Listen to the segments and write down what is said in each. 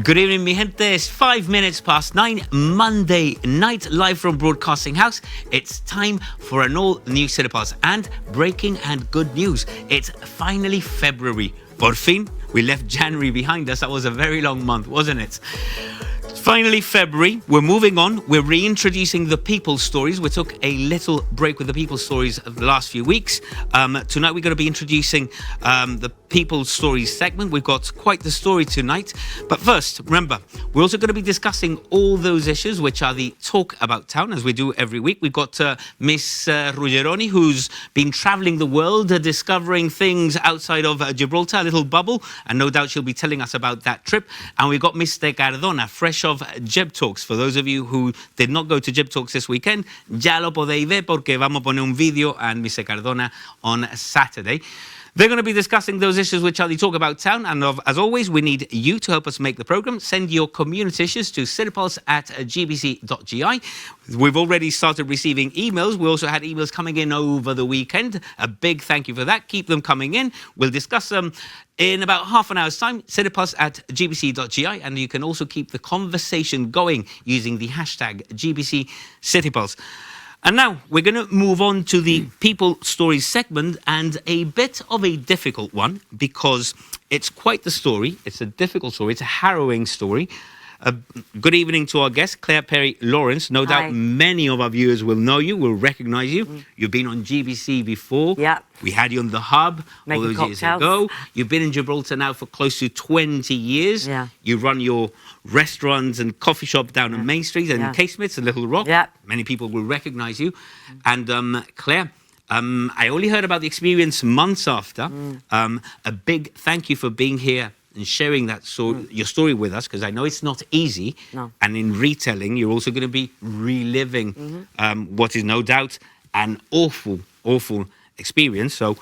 Good evening, mi gente. It's 5 minutes past 9, Monday night, live from Broadcasting House. It's time for an all-new Cinepulse and breaking and good news. It's finally February. Por fin, we left January behind us. That was a very long month, wasn't it? Finally, February. We're moving on. We're reintroducing the People Stories. We took a little break with the People Stories of the last few weeks. Tonight, we're going to be introducing the People Stories segment. We've got quite the story tonight. But first, remember, we're also going to be discussing all those issues which are the talk about town, as we do every week. We've got Miss Ruggeroni, who's been travelling the world, discovering things outside of Gibraltar, a little bubble, and no doubt she'll be telling us about that trip. And we've got Mr. Cardona, fresh of Jeb Talks. For those of you who did not go to Jeb Talks this weekend, ya lo podéis ver porque vamos a poner un video and Mr. Cardona on Saturday. They're going to be discussing those issues which are the talk about town. And as always, we need you to help us make the programme. Send your community issues to cinepulse@gbc.gi. We've already started receiving emails. We also had emails coming in over the weekend. A big thank you for that. Keep them coming in. We'll discuss them in about half an hour's time. cinepulse@gbc.gi. And you can also keep the conversation going using the hashtag GBC Cinepulse. And now we're going to move on to the People Stories segment, and a bit of a difficult one because it's quite the story. It's a difficult story. It's a harrowing story. Good evening to our guest, Claire Perry-Lawrence. No doubt many of our viewers will know you, will recognise you. You've been on GBC before. Yeah. We had you on The Hub all those years ago. You've been in Gibraltar now for close to 20 years. Yeah. You run your restaurants and coffee shop down on Main Street and in Casemates and Little Rock. Yeah. Many people will recognise you. And Claire, I only heard about the experience months after. A big thank you for being here and sharing that your story with us, because I know it's not easy. No. And in retelling, you're also going to be reliving what is no doubt an awful, awful experience. So,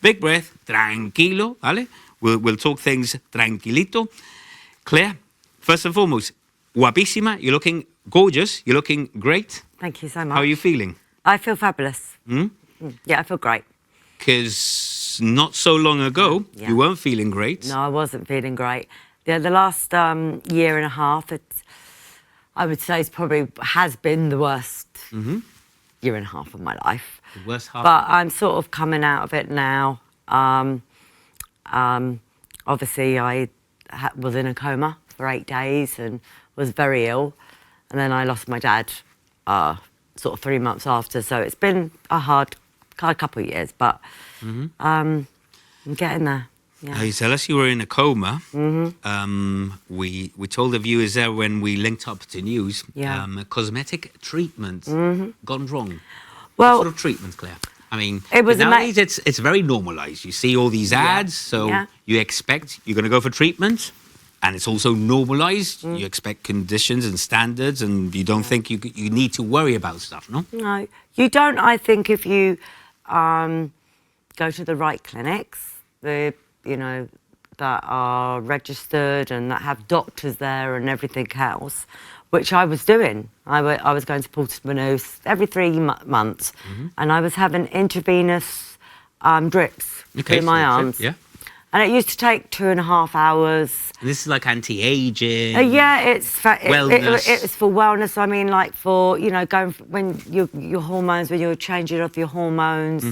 big breath, tranquilo, ¿vale? We'll talk things tranquilito. Claire, first and foremost, guapísima, you're looking gorgeous, you're looking great. Thank you so much. How are you feeling? I feel fabulous. Yeah, I feel great. Because not so long ago, you weren't feeling great. No, I wasn't feeling great. The last year and a half, I would say has been the worst year and a half of my life. The worst half. But I'm sort of coming out of it now. Obviously, I was in a coma for 8 days and was very ill. And then I lost my dad sort of 3 months after. So it's been a hard couple of years, but I'm getting there. Yeah. You tell us you were in a coma. We told the viewers there when we linked up to news, cosmetic treatment gone wrong. Well, what sort of treatment, Claire? I mean, it was nowadays it's very normalised. You see all these ads, so you expect you're going to go for treatment, and it's also normalised. You expect conditions and standards, and you don't think you need to worry about stuff, no? No, you don't. I think if you go to the right clinics, that are registered and that have doctors there and everything else, which I was doing. I was going to Portsmouth every 3 months, and I was having intravenous drips in my arms. Yeah. And it used to take 2.5 hours. And this is like anti-aging. It's wellness. It's for wellness. I mean, like for going when your hormones, when you're changing off your hormones,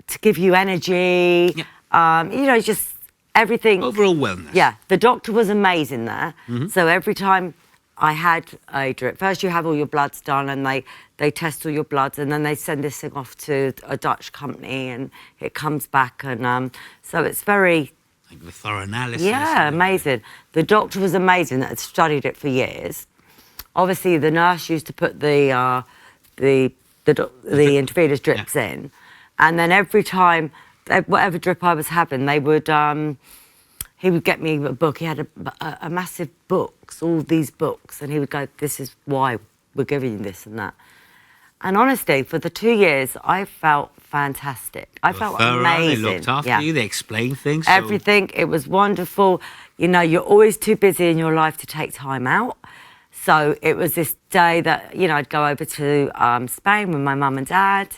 to give you energy. Yeah. Just everything. Overall wellness. Yeah, the doctor was amazing there. So every time I had a drip, first you have all your bloods done, and they test all your bloods, and then they send this thing off to a Dutch company, and it comes back, and so it's very like the thorough analysis. Yeah, amazing. The doctor was amazing that had studied it for years. Obviously, the nurse used to put the intravenous drips in, and then every time, whatever drip I was having, they would. He would get me a book. He had a massive books, all these books, and he would go, "This is why we're giving you this and that." And honestly, for the 2 years, I felt fantastic. I felt amazing. They looked after you. They explained things. Everything. It was wonderful. You're always too busy in your life to take time out. So it was this day that I'd go over to Spain with my mum and dad.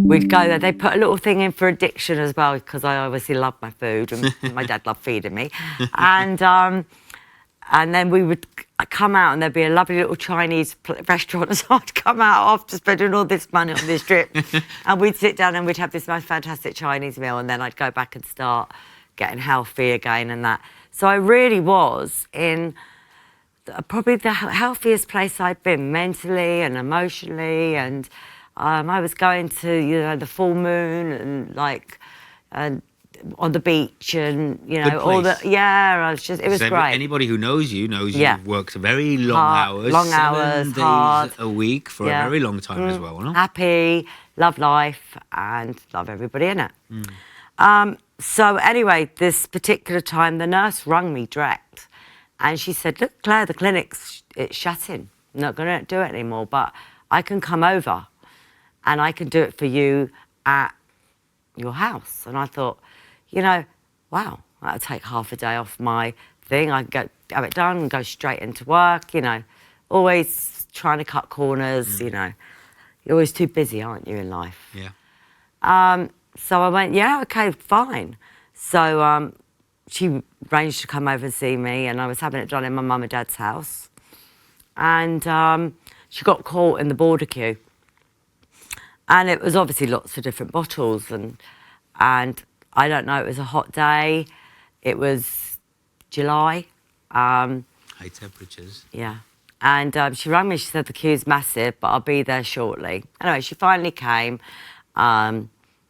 we'd go there. They put a little thing in for addiction as well, because I obviously love my food, and my dad loved feeding me. And then we would come out, and there'd be a lovely little Chinese restaurant. So I'd come out after spending all this money on this trip, and we'd sit down and we'd have this most fantastic Chinese meal, and then I'd go back and start getting healthy again and that. So I really was in probably the healthiest place I'd been mentally and emotionally, and I was going to, the full moon and on the beach, and all the I was just, it was great. Anybody who knows you knows you've worked very long hours, 7 days hard. a week for a very long time as well, no? Happy, love life, and love everybody in it. So anyway, this particular time, the nurse rang me direct, and she said, "Look, Claire, the clinic's it's shutting. I'm not going to do it anymore, but I can come over, and I can do it for you at your house." And I thought, wow, that'll take half a day off my thing. I can go have it done and go straight into work, always trying to cut corners, You're always too busy, aren't you, in life? Yeah. So I went, yeah, okay, fine. So she arranged to come over and see me, and I was having it done in my mum and dad's house. And she got caught in the border queue. And it was obviously lots of different bottles, and I don't know, it was a hot day. It was July. High temperatures. Yeah. And she rang me, she said, "The queue's massive, but I'll be there shortly." Anyway, she finally came, and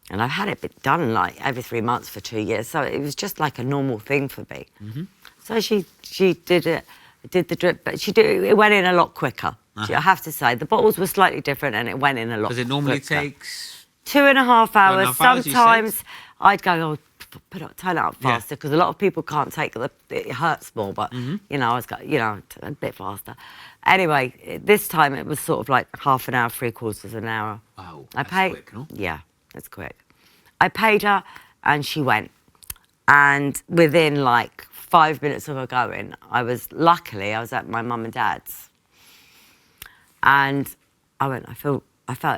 I've had it done like every 3 months for 2 years, so it was just like a normal thing for me. So she did it, did the drip, but it went in a lot quicker. I have to say, the bottles were slightly different, and it went in a lot quicker. Because it normally takes 2.5 hours. 2.5 hours, Sometimes I'd go, turn it up faster, because a lot of people can't take it hurts more, but I was a bit faster. Anyway, this time it was sort of like half an hour, 3/4 of an hour. Wow, that's quick, no? Yeah, it's quick. I paid her, and she went. And within like 5 minutes of her going, I was at my mum and dad's. And I went, I felt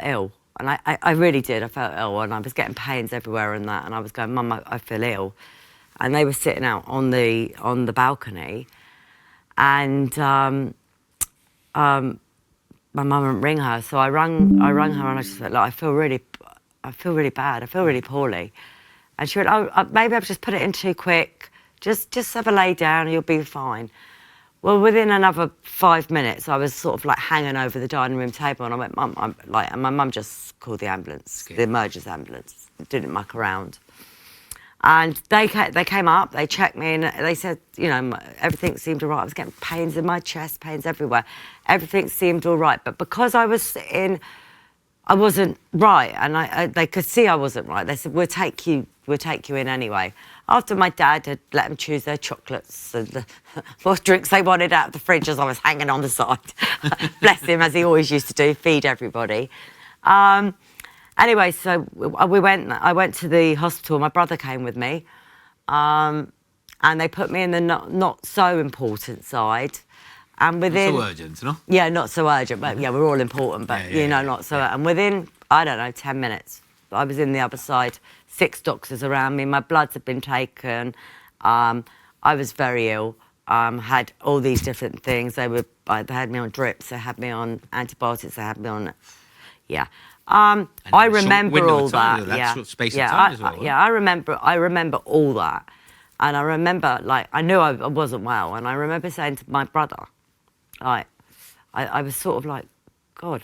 ill. And I really did. I felt ill, and I was getting pains everywhere and that. And I was going, "Mum, I feel ill." And they were sitting out on the balcony, and my mum wouldn't ring her, so I rang her, and I just went, "Look, I feel really bad. I feel really poorly." And she went, "Oh, maybe I've just put it in too quick. Just have a lay down, and you'll be fine." Well, within another 5 minutes, I was sort of like hanging over the dining room table, and I went, "Mum," and my mum just called the ambulance, the emergency ambulance, didn't muck around. And they came up, they checked me, and they said, everything seemed all right. I was getting pains in my chest, pains everywhere. Everything seemed all right, but because I wasn't right, and they could see I wasn't right. They said, we'll take you in anyway. After my dad had let them choose their chocolates and what drinks they wanted out of the fridge as I was hanging on the side. Bless him, as he always used to do, feed everybody. Anyway, so I went to the hospital. My brother came with me, and they put me in the not so important side. And within, not so urgent, no? Yeah, not so urgent, but yeah, we're all important, but not so. And within, I don't know, 10 minutes, I was in the other side. 6 doctors around me. My bloods had been taken. I was very ill. Had all these different things. They had me on drips. They had me on antibiotics. They had me on, I remember all that. That's what space of time as well. Yeah, I remember all that, and I remember I knew I wasn't well, and I remember saying to my brother, I was sort of like, "God,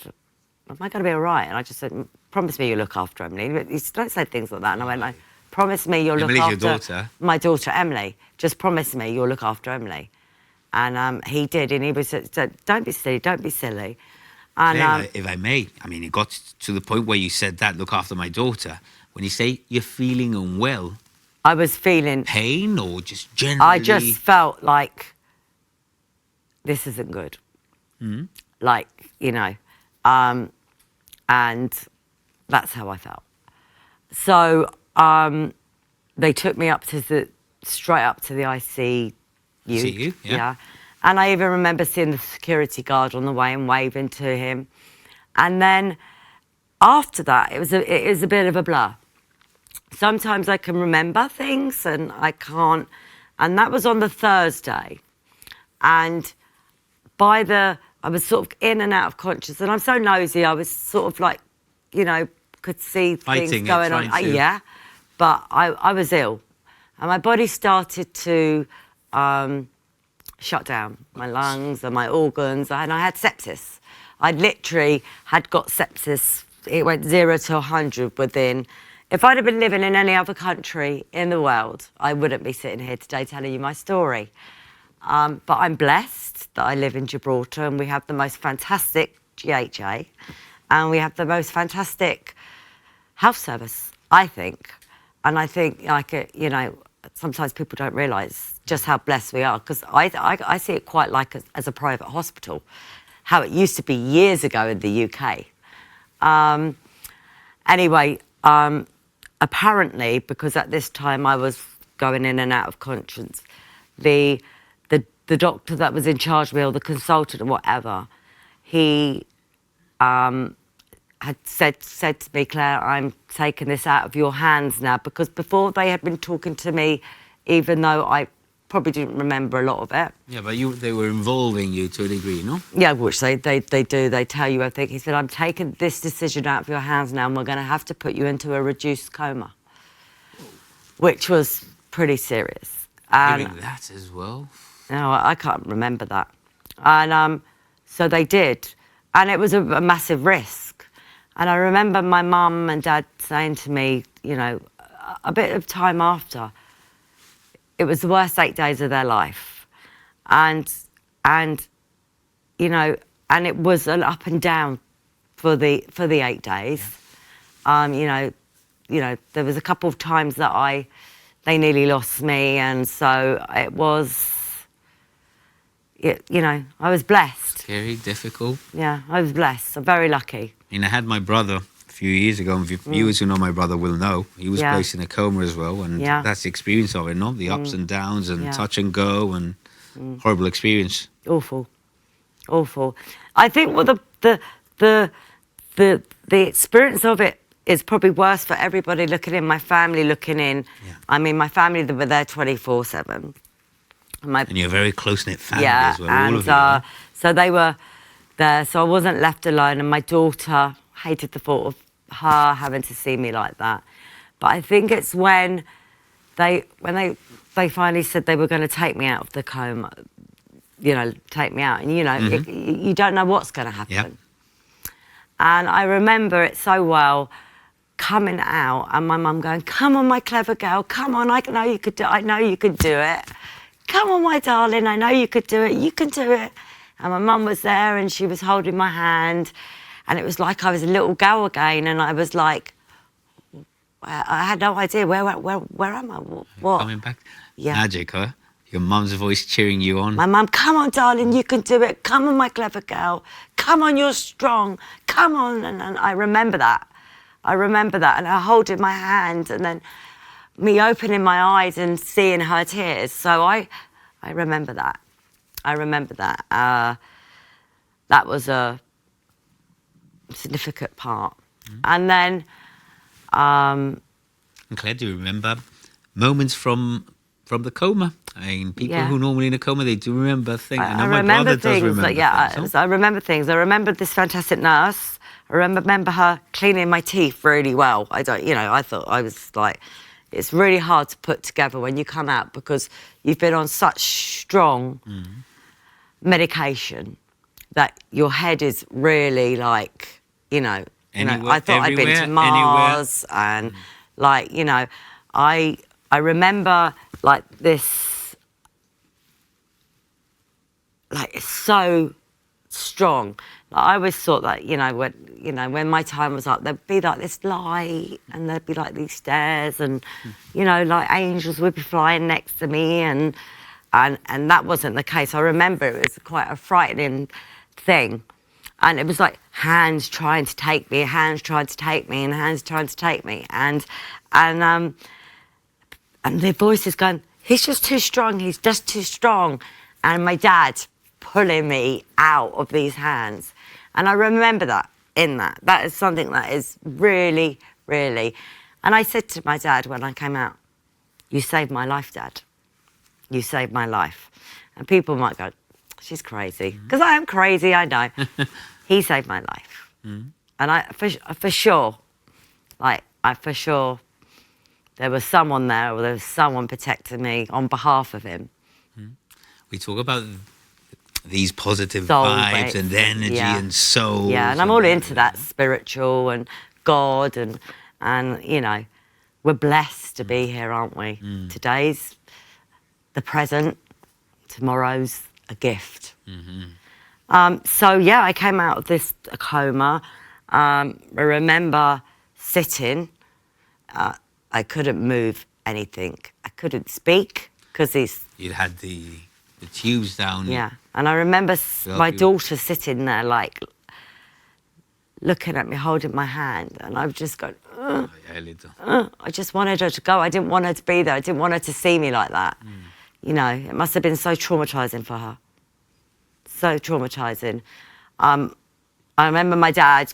am I going to be all right?" And I just said, "Promise me you'll look after Emily." You don't say things like that. And I went, "Promise me you'll look after..." Emily's your daughter? My daughter, Emily. "Just promise me you'll look after Emily." And he did, and he said, "Don't be silly, don't be silly." And if I may, it got to the point where you said that, "Look after my daughter." When you say you're feeling unwell... I was feeling... Pain, or just generally... I just felt like, this isn't good. Mm-hmm. And that's how I felt. So they took me straight up to the ICU. ICU, yeah. And I even remember seeing the security guard on the way and waving to him. And then after that, it is a bit of a blur. Sometimes I can remember things and I can't. And that was on the Thursday. And I was sort of in and out of conscious. And I'm so nosy, I was sort of like, you know, could see things going on. Yeah, but I was ill. And my body started to shut down, my lungs and my organs. And I had sepsis. I literally had got sepsis. It went 0 to 100 within. If I'd have been living in any other country in the world, I wouldn't be sitting here today telling you my story. But I'm blessed that I live in Gibraltar and we have the most fantastic GHA and we have the most fantastic health service, I think. And I think, like, you know, sometimes people don't realise just how blessed we are, because I see it quite like as a private hospital, how it used to be years ago in the UK. Anyway, apparently, because at this time I was going in and out of conscience, the doctor that was in charge of me, or the consultant or whatever, he had said to me, Claire, I'm taking this out of your hands now, because before they had been talking to me, even though I probably didn't remember a lot of it. Yeah, but they were involving you to a degree, no? Yeah, which they do. They tell you everything. He said, I'm taking this decision out of your hands now and we're going to have to put you into a reduced coma, which was pretty serious. Doing that as well? No, I can't remember that. And so they did. And it was a massive risk. And I remember my mum and dad saying to me, you know, a bit of time after, it was the worst 8 days of their life. And you know, and it was an up and down for the 8 days. Yeah. You know, there was a couple of times that they nearly lost me, and so it was, you know, I was blessed. Scary, difficult. Yeah, I was blessed. I'm very lucky. I mean, I had my brother a few years ago, and viewers who know my brother will know, he was placed in a coma as well, and that's the experience of it, no? The ups and downs and touch and go and horrible experience. Awful. I think what the experience of it is probably worse for everybody looking in, my family looking in. Yeah. I mean, my family, they were there 24/7. And you're a very close-knit family as well, all of you. So they were there, so I wasn't left alone, and my daughter hated the thought of her having to see me like that. But I think it's when they finally said they were going to take me out of the coma, you know, take me out, and, you know, you don't know what's going to happen. Yep. And I remember it so well, coming out, and my mum going, come on, my clever girl, come on, I know you could do it. Come on, my darling, I know you could do it, you can do it. And my mum was there, and she was holding my hand, and it was like I was a little girl again, and I was like, I had no idea, where am I, what? Coming back, magic, huh? Your mum's voice cheering you on. My mum, come on, darling, you can do it. Come on, my clever girl. Come on, you're strong. Come on. And I remember that. And her holding my hand, and then me opening my eyes and seeing her tears. So I remember that. That was a significant part. And then... and Claire, do you remember moments from the coma? I mean, people who are normally in a coma, they do remember things. I know my brother does remember things. I remember things. I remember this fantastic nurse. I remember her cleaning my teeth really well. I thought I was like, it's really hard to put together when you come out, because you've been on such strong medication that your head is really like, you know, I thought I'd been to Mars, and like, you know, I remember like this, like, it's so strong. Like, I always thought that, when my time was up, there'd be like this light, and there'd be like these stairs, and like angels would be flying next to me, and that wasn't the case. I remember it was quite a frightening thing. And it was like hands trying to take me, and hands trying to take me. And the voices going, he's just too strong. And my dad pulling me out of these hands. And I remember that. in that. That is something that is really, really... And I said to my dad when I came out, you saved my life, Dad. You saved my life. And people might go, she's crazy. Because I am crazy, I know. He saved my life. And I, for sure, there was someone there, or there was someone protecting me on behalf of him. We talk about these positive Soul vibes mates, and energy and soul. Yeah, and I'm all into that, spiritual and God and you know, we're blessed to be here, aren't we? Today's the present, tomorrow's a gift. So yeah, I came out of this coma. I remember sitting. I couldn't move anything. I couldn't speak because You had the tubes down. Yeah, and I remember my daughter sitting there, like, looking at me, holding my hand, and I've just gone, I just wanted her to go. I didn't want her to be there. I didn't want her to see me like that. You know, it must have been so traumatising for her. So traumatising. I remember my dad,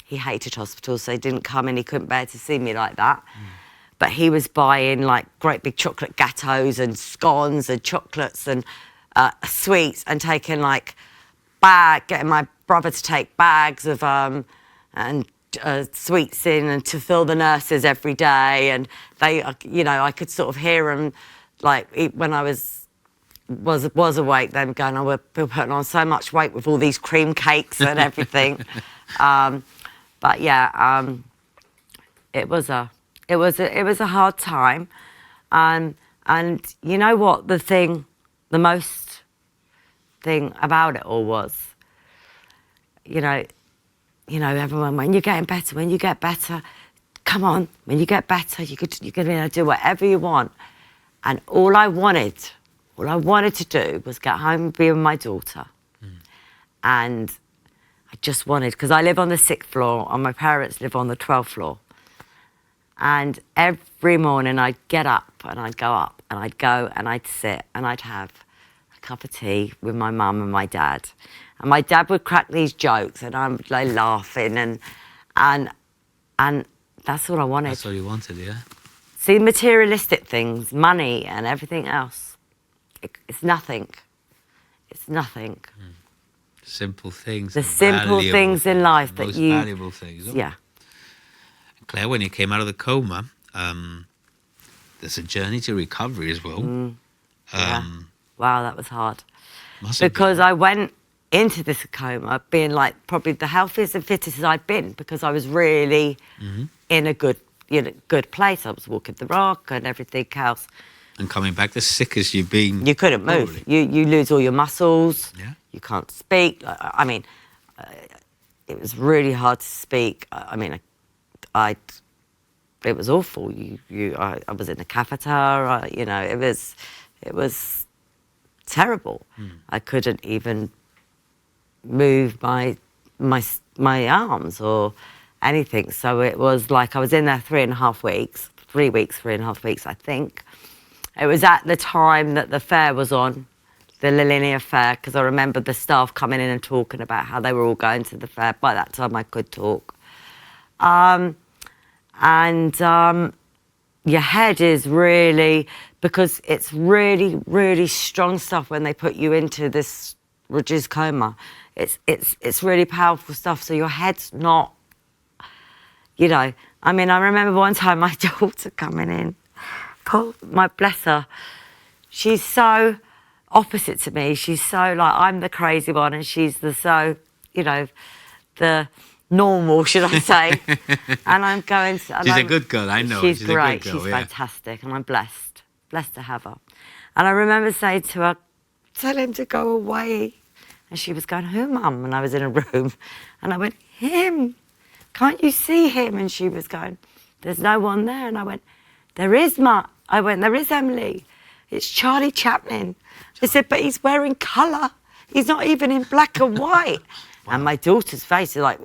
he hated hospitals, so he didn't come and he couldn't bear to see me like that. But he was buying, like, great big chocolate gâteaux and scones and chocolates and sweets and taking, like, getting my brother to take bags of sweets in and to fill the nurses every day. And they, you know, I could sort of hear them, like, when I was awake, them going, oh, we're putting on so much weight with all these cream cakes and everything. But yeah, it was a hard time, and you know what the most thing about it all was, you know, everyone, when you're getting better, when you get better, come on, when you get better, you're gonna do whatever you want. And all I wanted to do was get home and be with my daughter. And I just wanted, because I live on the 6th floor and my parents live on the 12th floor. And every morning I'd get up and I'd go up and I'd go and I'd sit and I'd have a cup of tea with my mum and my dad. And my dad would crack these jokes and I'm like laughing and that's all I wanted. That's all you wanted, yeah? See, materialistic things, money and everything else, it's nothing. It's nothing. Simple things. The simple things in life that you... Most valuable things. Yeah. Claire, when you came out of the coma, there's a journey to recovery as well. Yeah. Wow, that was hard. Because I went into this coma being like probably the healthiest and fittest I'd been, because I was really in a good place. I was walking the rock and everything else. And coming back the sickest you've been. You couldn't move. You lose all your muscles. Yeah. You can't speak. I mean, it was really hard to speak. I mean, it was awful. I was in a catheter. You know, it was terrible. I couldn't even move my arms or anything. So it was like I was in there 3.5 weeks, 3 weeks, 3.5 weeks, I think. It was at the time that the fair was on, the Linear Fair, because I remember the staff coming in and talking about how they were all going to the fair. By that time, I could talk. Your head is really, because it's really, really strong stuff when they put you into this reduced coma. It's really powerful stuff. So your head's not, you know. I mean, I remember one time my daughter coming in. Bless her. She's so opposite to me. She's so like, I'm the crazy one, and she's the normal, should I say? And I'm going to... She's a good girl, I know. She's great, a good girl, she's fantastic, and I'm blessed to have her. And I remember saying to her, tell him to go away. And she was going, who, Mum? And I was in a room, and I went, him. Can't you see him? And she was going, there's no one there. And I went, there is, Ma. I went, there is Emily. It's Charlie Chaplin. I said, but he's wearing colour. He's not even in black and white. Wow. And my daughter's face is like,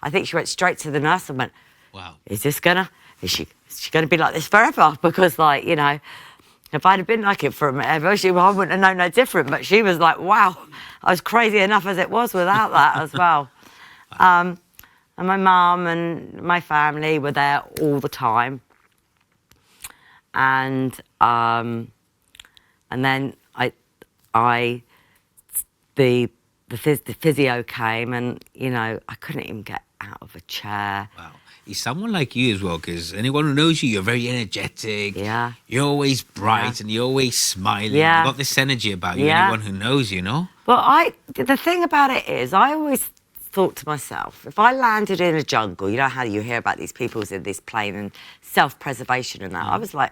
I think she went straight to the nurse and went, wow, is she gonna be like this forever? Because, like, you know, if I'd have been like it forever, I wouldn't have known no different. But she was like, wow, I was crazy enough as it was without that as well. Wow. And my mum and my family were there all the time. And then the physio came, and you know, I couldn't even get out of a chair. Wow. He's someone like you as well, because anyone who knows you, you're very energetic. Yeah. You're always bright and you're always smiling. Yeah. You've got this energy about you, Yeah. anyone who knows you, know? Well, the thing about it is, I always thought to myself, if I landed in a jungle, you know how you hear about these people's in this plane and self-preservation and that, I was like,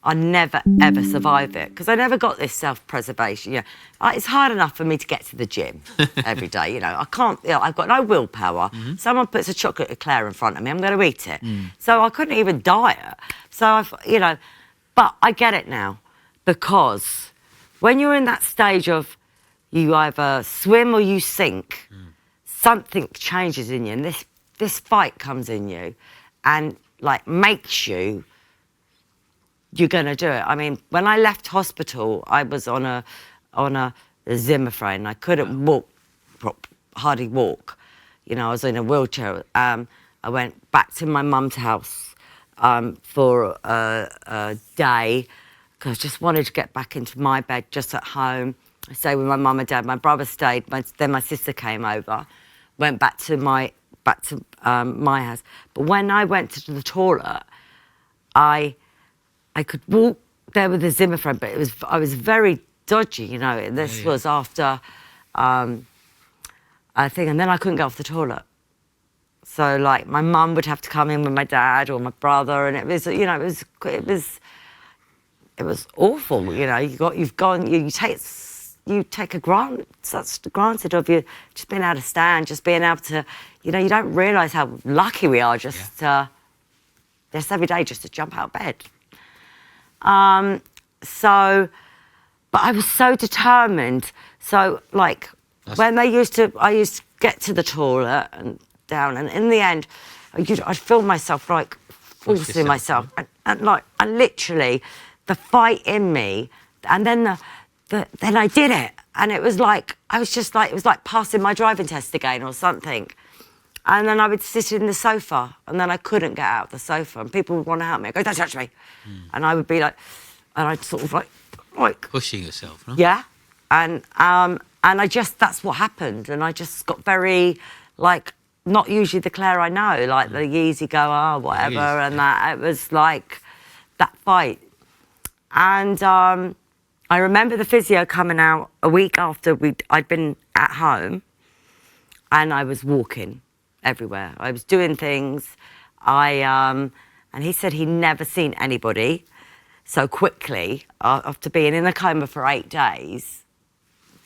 I'd never, ever survive it, because I never got this self-preservation. You know, it's hard enough for me to get to the gym every day, you know. I can't, you know, I've got no willpower. Someone puts a chocolate eclair in front of me, I'm going to eat it. So I couldn't even diet. So, you know, but I get it now, because when you're in that stage of you either swim or you sink, something changes in you, and this fight comes in you and, like, makes you, you're going to do it. I mean, when I left hospital, I was on a Zimmerframe. I couldn't walk, hardly walk. You know, I was in a wheelchair. I went back to my mum's house for a day, because I just wanted to get back into my bed, just at home. I stayed with my mum and dad. My brother stayed. Then my sister came over. Went back to my house. But when I went to the toilet, I could walk there with a Zimmerframe, but I was very dodgy, you know. This was after a thing, and then I couldn't get off the toilet. So, like, my mum would have to come in with my dad or my brother, and it was, you know, it was awful, you know. You take such granted of you just being able to stand, just being able to, you know, you don't realise how lucky we are just every day just to jump out of bed. But I was so determined. So, like, when I used to get to the toilet and down, and in the end, I'd feel myself, like, forcing myself, and literally, the fight in me, and then then I did it, and it was like, it was like passing my driving test again or something. And then I would sit in the sofa, and then I couldn't get out of the sofa, and people would want to help me. I'd go, don't touch me. And I would be like, and I'd sort of like pushing yourself, no? Yeah. And that's what happened. And I just got very, like, not usually the Claire I know, like the easy go, whatever, and that. It was like that fight. And I remember the physio coming out a week after I'd been at home, and I was walking everywhere. I was doing things. And he said he'd never seen anybody so quickly, after being in a coma for 8 days,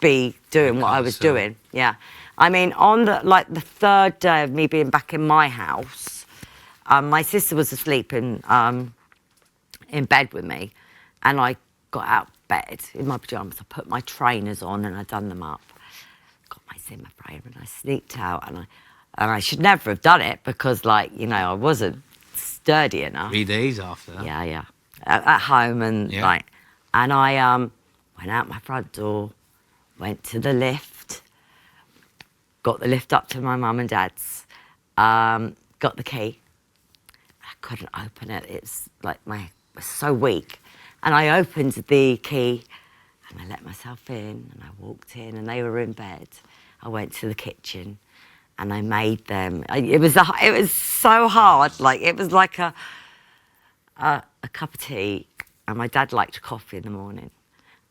be doing what I was doing. Yeah. I mean, on the third day of me being back in my house, my sister was asleep in bed with me, and I got out of bed in my pyjamas. I put my trainers on and I'd done them up. Got my Zimmerframe, and I sneaked out, and I should never have done it, because, like, you know, I wasn't sturdy enough. 3 days after that. Yeah. At home, and like, and I went out my front door, went to the lift, got the lift up to my mum and dad's, got the key. I couldn't open it. It's like it was so weak, and I opened the key, and I let myself in, and I walked in, and they were in bed. I went to the kitchen, and I made them. It was so hard. Like, it was like a cup of tea, and my dad liked coffee in the morning.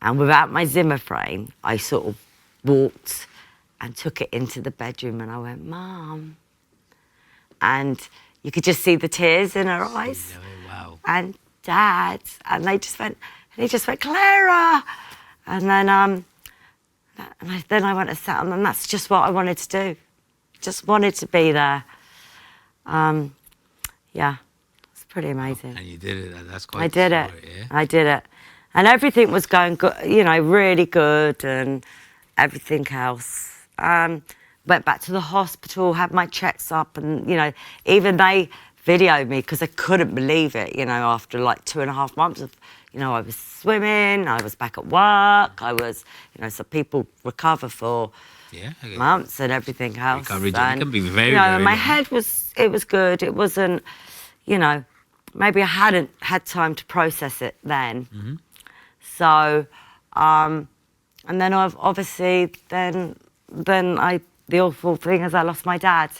And without my Zimmerframe, I sort of walked and took it into the bedroom, and I went, Mum. And you could just see the tears in her eyes. Oh, wow. And Dad, and he just went, Clara. And then I went and sat, and that's just what I wanted to do. Just wanted to be there. Yeah, it's pretty amazing. And you did it. That's quite. I did the it. story, yeah? I did it, and everything was going good. You know, really good, and everything else. Went back to the hospital, had my checks up, and you know, even they videoed me, because I couldn't believe it. You know, after like 2.5 months of, you know, I was swimming, I was back at work, I was, you know, so people recover for Yeah. Okay. months and everything else. Recovery journey And, can be very, you know, very my long. head was good. It wasn't, you know, maybe I hadn't had time to process it then. Mm-hmm. So, and then obviously the awful thing is I lost my dad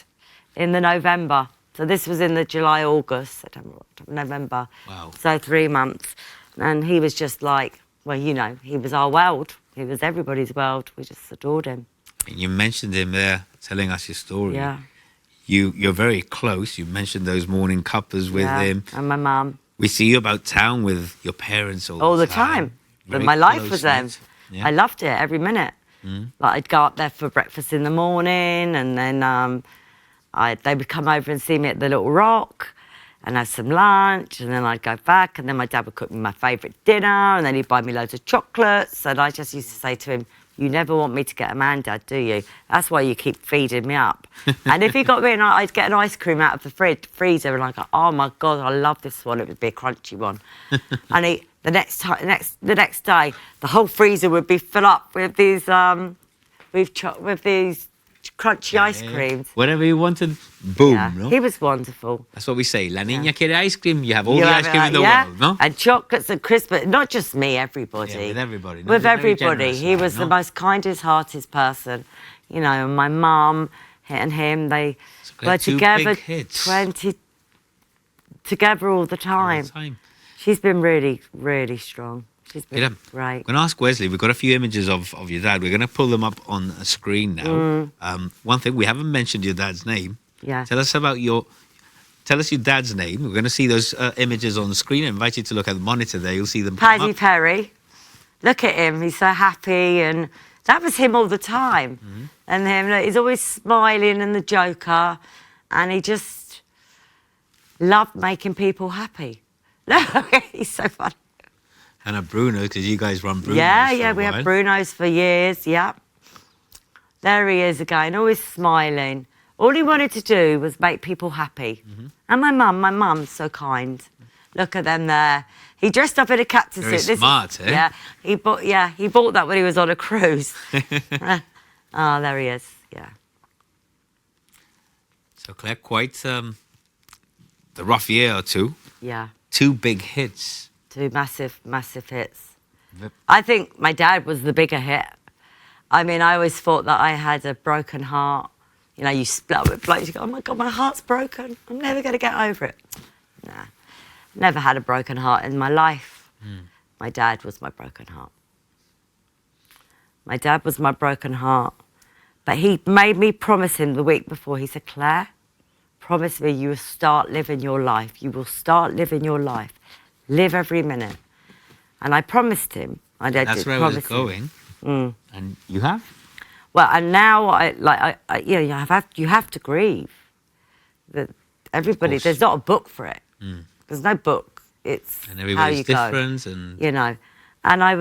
in the November. So this was in the July, August, September, October, November. Wow. So 3 months. And he was just like, well, you know, he was our world. He was everybody's world. We just adored him. And you mentioned him there, telling us your story. Yeah. You're very close. You mentioned those morning cuppers with him. And my mum. We see you about town with your parents All the time. But Very my life was them. close-knit. Yeah. I loved it every minute. Like I'd go up there for breakfast in the morning, and then they would come over and see me at the Little Rock and have some lunch, and then I'd go back, and then my dad would cook me my favourite dinner, and then he'd buy me loads of chocolates, and I just used to say to him, you never want me to get a man, Dad, do you? That's why you keep feeding me up. And if he got me, I'd get an ice cream out of the freezer, and I'd go, oh my God, I love this one. It would be a crunchy one. And the next day, the whole freezer would be filled up with these crunchy ice creams. Whatever you wanted, boom. Yeah, No? he was wonderful. That's what we say. La niña quiere ice cream. You have all the ice cream in the world, no? And chocolates and crisps, but not just me, everybody. Yeah, with everybody. No? With He's a very everybody. generous He man, was the no? most kindest, heartest person. You know, and my mum and him, they So were two together big hits. together all the All time. the time. She's been really, really strong. She's been Yeah. great. I'm going to ask Wesley. We've got a few images of your dad. We're going to pull them up on a screen now. One thing, we haven't mentioned your dad's name. Yeah. Tell us your dad's name. We're going to see those images on the screen. I invite you to look at the monitor there. You'll see them come Paddy up. Perry. Look at him. He's so happy, and that was him all the time. And him, look, he's always smiling and the joker, and he just loved making people happy. Look, he's so funny. And a Bruno, because you guys run Bruno's Yeah, for a we while. had Bruno's for years, yeah. There he is again, always smiling. All he wanted to do was make people happy. And my mum's so kind. Look at them there. He dressed up in a captain Very suit. smart, eh? Yeah, he bought that when he was on a cruise. Oh, there he is, yeah. So Claire, quite the rough year or two. Yeah, 2 big hits. 2 massive, massive hits. Yep. I think my dad was the bigger hit. I mean, I always thought that I had a broken heart. You know, you split up with blokes, you go, oh my God, my heart's broken. I'm never going to get over it. Nah, never had a broken heart in my life. My dad was my broken heart. My dad was my broken heart. But he made me promise him the week before. He said, Claire, promise me you will start living your life. You will start living your life. Live every minute. And I promised him. That's where I was going. And you have? Well, and now you have to grieve. That everybody, there's not a book for it. There's no book. It's And how you everybody's go. different. And You know, and I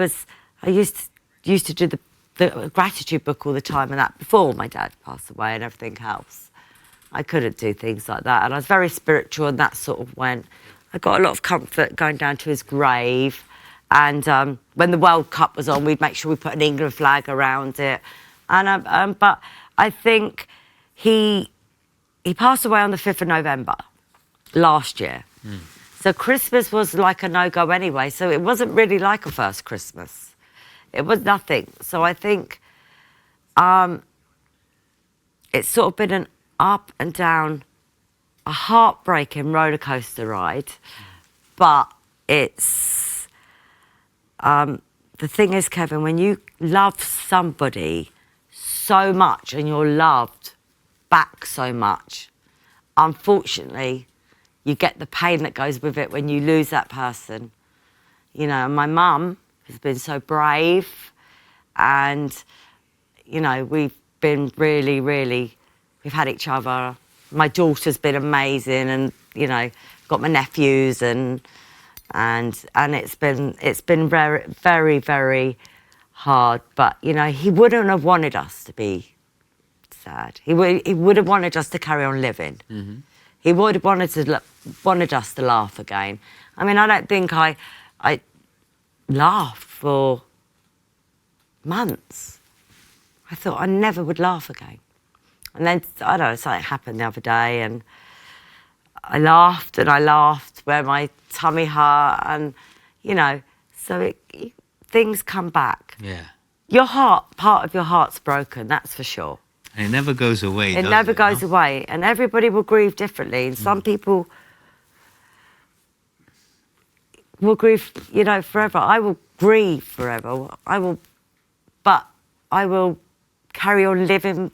used to do the gratitude book all the time, and that before my dad passed away and everything else. I couldn't do things like that, and I was very spiritual, and that sort of went. I got a lot of comfort going down to his grave, and when the World Cup was on, we'd make sure we put an England flag around it, and but I think he passed away on the 5th of November last year. So Christmas was like a no-go anyway, so it wasn't really like a first Christmas. It was nothing. So I think it's sort of been an up and down, a heartbreaking roller coaster ride, but it's the thing is, Kevin, when you love somebody so much and you're loved back so much, unfortunately, you get the pain that goes with it when you lose that person. You know, my mum has been so brave, and you know, we've been really, really, we've had each other. My daughter's been amazing, and you know, got my nephews, and it's been very, very, very hard. But you know, he wouldn't have wanted us to be sad. He would have wanted us to carry on living. He would have wanted us to laugh again. I mean, I don't think I laughed for months. I thought I never would laugh again. And then, I don't know, something happened the other day and I laughed where my tummy hurt and, you know, so things come back. Yeah. Your heart, part of your heart's broken, that's for sure. And it never goes away, It never goes away. And everybody will grieve differently. And some people will grieve, you know, forever. I will grieve forever. But I will carry on living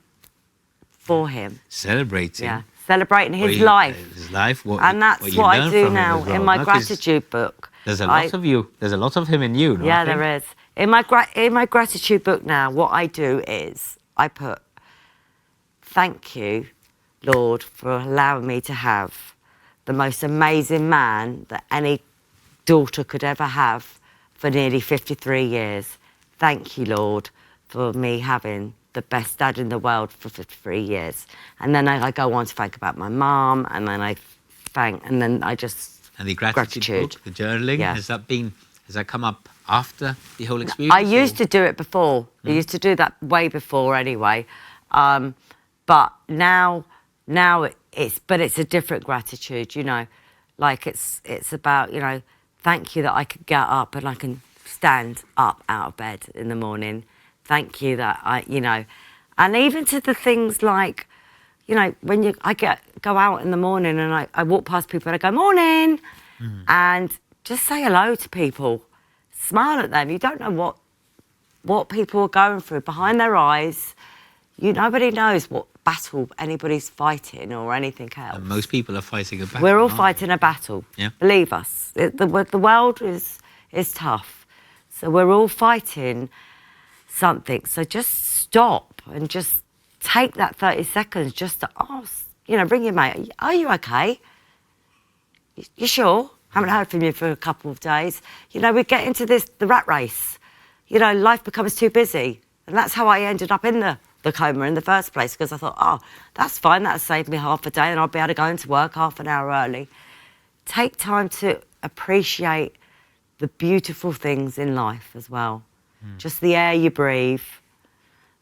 for him. Celebrating. Yeah, celebrating his life. His life. And that's what I do now in my gratitude book. There's a lot of you. There's a lot of him in you, no? Yeah, there is. In my gratitude book now, what I do is I put, thank you, Lord, for allowing me to have the most amazing man that any daughter could ever have for nearly 53 years. Thank you, Lord, for me having the best dad in the world for 53 years. And then I go on to thank about my mum, and then I just... And the gratitude book, the journaling, yeah. has that come up after the whole experience? I used to do it before. I used to do that way before anyway. But now it's a different gratitude, you know. Like it's about, you know, thank you that I could get up and I can stand up out of bed in the morning. Thank you that you know, and even to the things like, you know, when go out in the morning and I walk past people and I go, morning, and just say hello to people, smile at them. You don't know what people are going through behind their eyes. Nobody knows what battle anybody's fighting or anything else. And most people are fighting a battle. We're all fighting a battle. Yeah. Believe us, the world is tough, so we're all fighting something. So just stop and just take that 30 seconds just to ask, you know, ring your mate, are you okay? You sure? Haven't heard from you for a couple of days. You know, we get into the rat race. You know, life becomes too busy. And that's how I ended up in the coma in the first place, because I thought, oh, that's fine, that'll save me half a day and I'll be able to go into work half an hour early. Take time to appreciate the beautiful things in life as well. Just the air you breathe,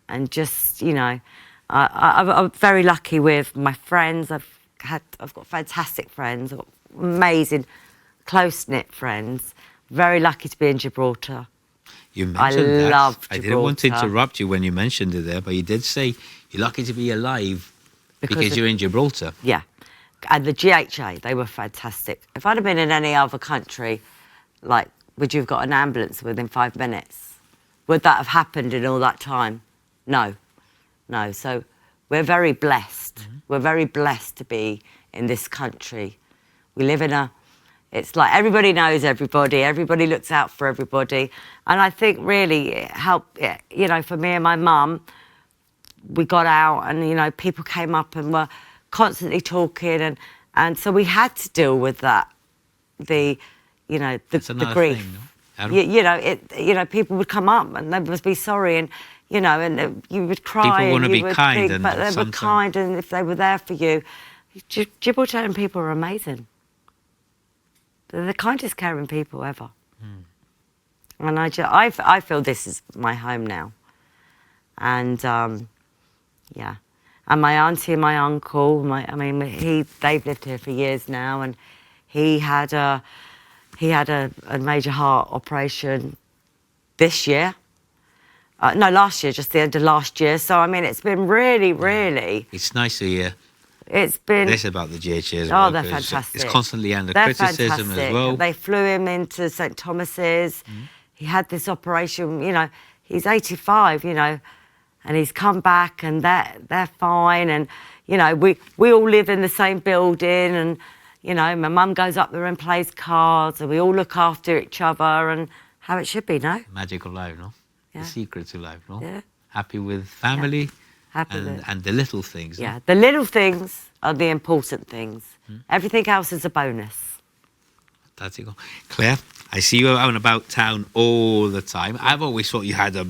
and just, you know, I'm very lucky with my friends. I've got fantastic friends. I've got amazing, close-knit friends. Very lucky to be in Gibraltar. You mentioned that. Love Gibraltar. I didn't want to interrupt you when you mentioned it there, but you did say you're lucky to be alive because you're in Gibraltar. Yeah. And the GHA, they were fantastic. If I'd have been in any other country, like, would you have got an ambulance within 5 minutes? Would that have happened in all that time? No. So we're very blessed. We're very blessed to be in this country. We live in it's like everybody knows everybody. Everybody looks out for everybody. And I think really it helped, you know, for me and my mum, we got out and, you know, people came up and were constantly talking. And so we had to deal with that, the grief. Thing, no? You know, people would come up and they would be sorry, and you know, and you would cry. People want to be kind, but they were kind, and if they were there for you, Gibraltarian people are amazing. They're the kindest, caring people ever. And I feel this is my home now, and yeah, and my auntie and my uncle, they've lived here for years now, and he had a major heart operation this year. No, last year, just the end of last year. So, I mean, it's been really... It's nice to hear it's been this about the GHA as well. Oh, they're fantastic. It's constantly under they're criticism fantastic. as well. They flew him into St Thomas's. He had this operation, you know, he's 85, you know, and he's come back and they're fine. And, you know, we all live in the same building, and, you know, my mum goes up there and plays cards, and we all look after each other, and how it should be, no? Magical life, no? Yeah. The secret to life, no? Yeah. Happy with family. Yeah. Happy and the little things. Yeah, no? the little things are the important things. Everything else is a bonus. That's it. Claire, I see you out and about town all the time. I've always thought you had a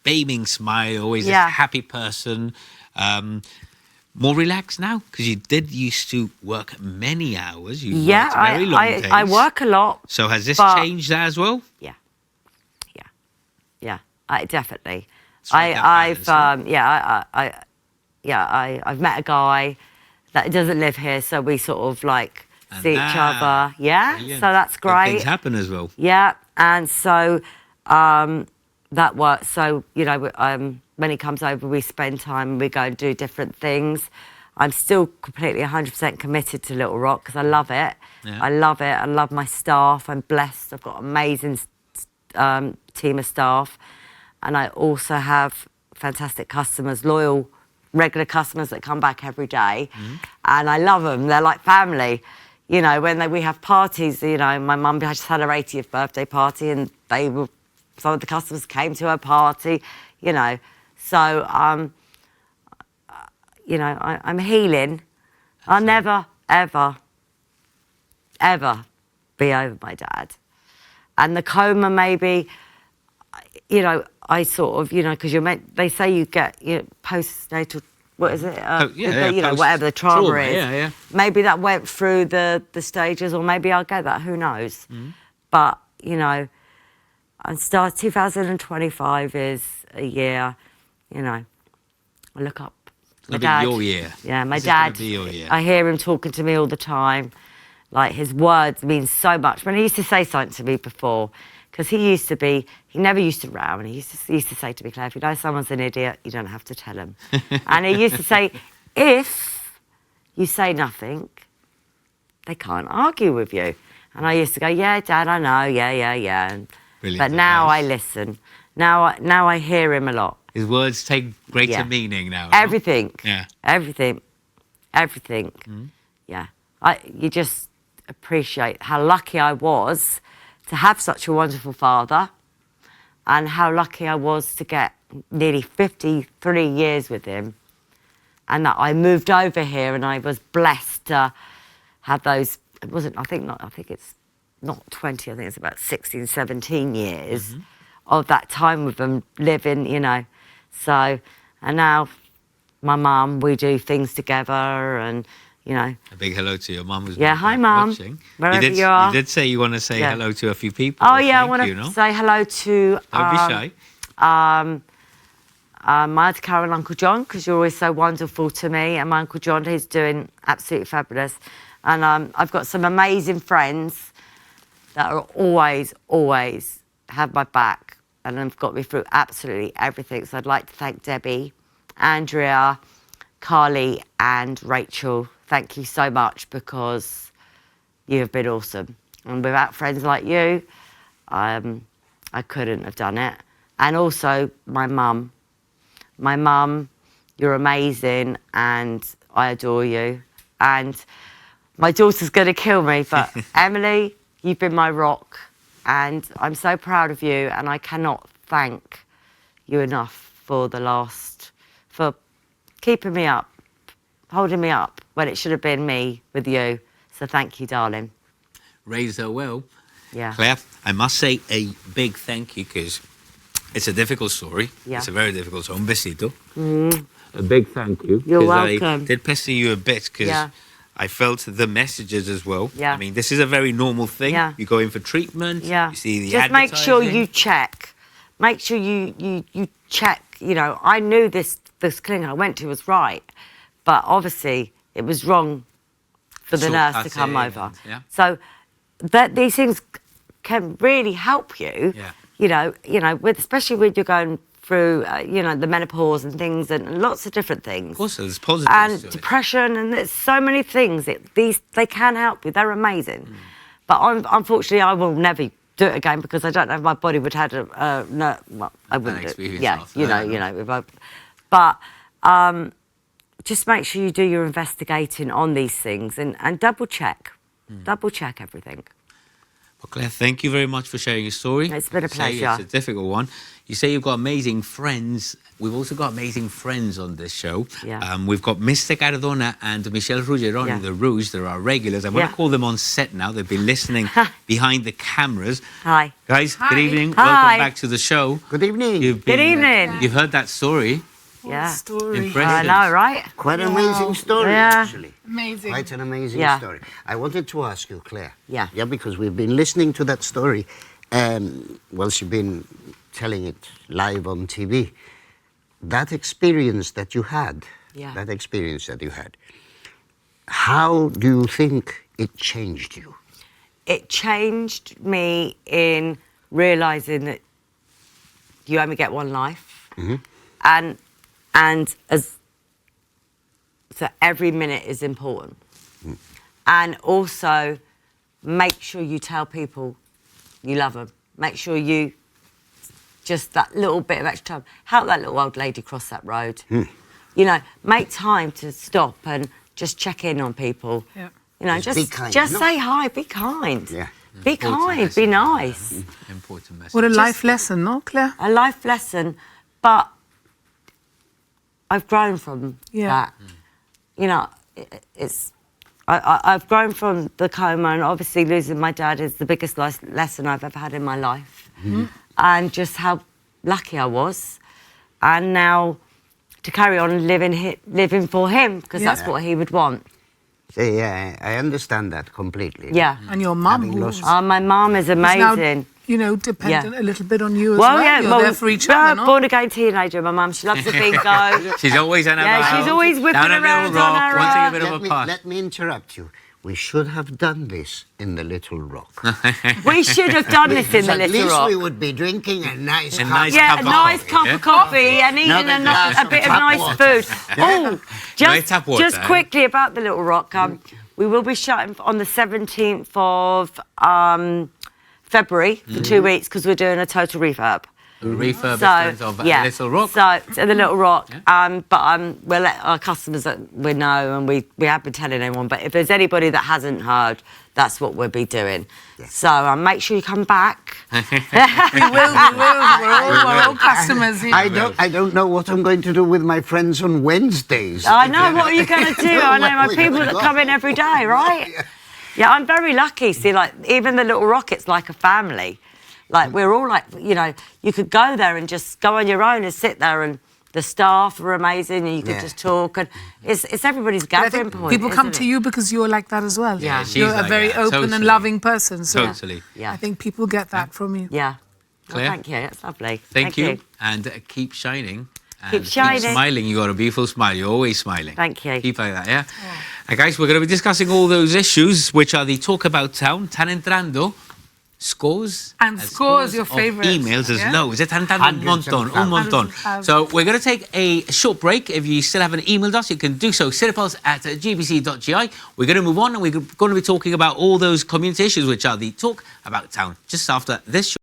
beaming smile, always a happy person. More relaxed now? Because you did used to work many hours. You worked very long days. I work a lot. So has this changed that as well? Yeah, definitely. I've met a guy that doesn't live here, so we sort of like see each other. Yeah, brilliant. so that's Good great. things happen as well. Yeah, and so that works. So when he comes over, we spend time and we go and do different things. I'm still completely 100% committed to Little Rock because I love it. Yeah. I love it. I love my staff. I'm blessed. I've got an amazing team of staff. And I also have fantastic customers, loyal, regular customers that come back every day. And I love them. They're like family. You know, when we have parties, you know, my mum just had her 80th birthday party and some of the customers came to her party, you know. So, I'm healing. I'll never, ever, ever be over my dad. And the coma, maybe, you know, I sort of, you know, because they say you get postnatal, what is it? Whatever the trauma is. Yeah. Maybe that went through the stages, or maybe I'll get that, who knows. But, you know, 2025 is a year, you know, I look up. It's going to be your year. Yeah, my This dad, is gonna be your year. I hear him talking to me all the time. Like, his words mean so much. When he used to say something to me before, because he never used to row, and he used to say to me, Claire, if you know someone's an idiot, you don't have to tell them. And he used to say, if you say nothing, they can't argue with you. And I used to go, yeah, Dad, I know, yeah. Brilliant. But now I listen. Now I hear him a lot. His words take greater meaning now. Everything. Yeah. Everything. Yeah. You just appreciate how lucky I was to have such a wonderful father, and how lucky I was to get nearly 53 years with him, and that I moved over here and I was blessed to have those. I think it's not 20. I think it's about 16, 17 years of that time with them living, you know. So, and now my mum, we do things together, and, you know. A big hello to your mum who's hi Mum, watching. wherever you are. You did say you want to say hello to a few people. Oh yeah, I want to say hello to... Don't be shy. my Auntie Carol and Uncle John, because you're always so wonderful to me, and my Uncle John, he's doing absolutely fabulous. And I've got some amazing friends that are always have my back, and have got me through absolutely everything. So I'd like to thank Debbie, Andrea, Carly and Rachel. Thank you so much, because you have been awesome. And without friends like you, I couldn't have done it. And also my mum. My mum, you're amazing and I adore you. And my daughter's going to kill me, but Emily, you've been my rock. And I'm so proud of you, and I cannot thank you enough for keeping me up, holding me up when it should have been me with you. So thank you, darling. Raised her well. Yeah. Claire, I must say a big thank you, because it's a difficult story. Yeah. It's a very difficult story. Un besito. A big thank you. You're 'cause welcome. I did pester you a bit, because I felt the messages as well. Yeah. I mean, this is a very normal thing. Yeah. You go in for treatment. Yeah. You see the Just make sure advertising. you check. Make sure you check. You know, I knew this clinic I went to was right, but obviously it was wrong for the nurse to come over. Yeah. So these things can really help you. Yeah. You know, especially when you're going through, the menopause and things, and lots of different things. Of course, there's positives And to it. depression, and there's so many things. They can help you. They're amazing. But unfortunately, I will never do it again, because I don't know if my body would have I wouldn't do it. experience Yeah, after you that, know. But just make sure you do your investigating on these things, and double check. Double check everything. Well, Claire, thank you very much for sharing your story. It's been a You say pleasure. It's a difficult one. You say you've got amazing friends. We've also got amazing friends on this show. Yeah. We've got Mr. Cardona and Michelle Ruggeroni, Yeah. the Rouge. They're our regulars. I'm going Yeah. to call them on set now. They've been listening behind the cameras. Hi. Guys, good evening. Hi. Welcome back to the show. Good evening. Good evening. You've heard that story. Yeah. Story. I Impressive. know, right? Quite an amazing story, Yeah. actually. Amazing. Quite an amazing Yeah. story. I wanted to ask you, Claire. Yeah. Yeah, because we've been listening to that story, and well, she's been telling it live on TV. that experience that you had, Yeah. how do you think it changed you? It changed me in realising that you only get one life, and as so every minute is important, and also make sure you tell people you love them. Make sure you just that little bit of extra time. Help that little old lady cross that road. You know, make time to stop and just check in on people. Yeah. You know, Just be kind, just no? say hi, be kind. Yeah. Be Important kind, message. be nice. Important message. What a life lesson, no, Claire? A life lesson, but I've grown from that. You know, I've grown from the coma, and obviously losing my dad is the biggest lesson I've ever had in my life. And just how lucky I was. And now to carry on living for him, because Yeah. that's what he would want. So, yeah, I understand that completely. Yeah. And your mum, Having who's lost- My mum is amazing. now, you know, dependent a little bit on you as Well, well. yeah, You're there for each other, no? born again teenager, my mum. She loves a bingo. She's always on her Yeah, she's always whipping down a little around rock, on her wanting a bit of Let a me, pass. let me interrupt you. We should have done this in the Little Rock. We should have done this in the At Little least Rock. we would be drinking a nice cup. nice Yeah, cup a of nice coffee, cup yeah? of coffee and eating Another glass a of bit of tap nice water. food. Oh, Nice tap water, just eh? quickly about the Little Rock. We will be shutting on the 17th of February for 2 weeks because we're doing a total refurb. Refurbishment of Little Rock. So the Little Rock. But we'll let our customers that we know, and we have been telling everyone. But if there's anybody that hasn't heard, that's what we'll be doing. So make sure you come back. We will. We're all customers here. I don't know what I'm going to do with my friends on Wednesdays. I know, what are you going to do? I know my Where we people gonna that go? come in every day, right? Yeah, I'm very lucky. See, like, even the Little Rock, it's like a family. Like, we're all like, you know, you could go there and just go on your own and sit there, and the staff are amazing, and you could just talk, and it's everybody's I gathering think point. people come isn't to it? you because you're like that as well. Yeah, she's You're a like very that, open and totally. loving person. So Totally. Yeah. I think people get that from you. Yeah. Well, Claire? thank you. That's lovely. Thank you. And keep shining. And Keep shining. Keep smiling. You got a beautiful smile. You're always smiling. Thank you. Keep like that, yeah? And guys, we're going to be discussing all those issues, which are the Talk About Town, Tan entrando, scores. And scores, your of favourites, emails as yeah? loads. Tan entrando un Hundreds montón, of un montón. thousands of thousands. So we're going to take a short break. If you still haven't emailed us, you can do so. cinepods@gbc.gi. We're going to move on, and we're going to be talking about all those community issues, which are the Talk About Town, just after this show.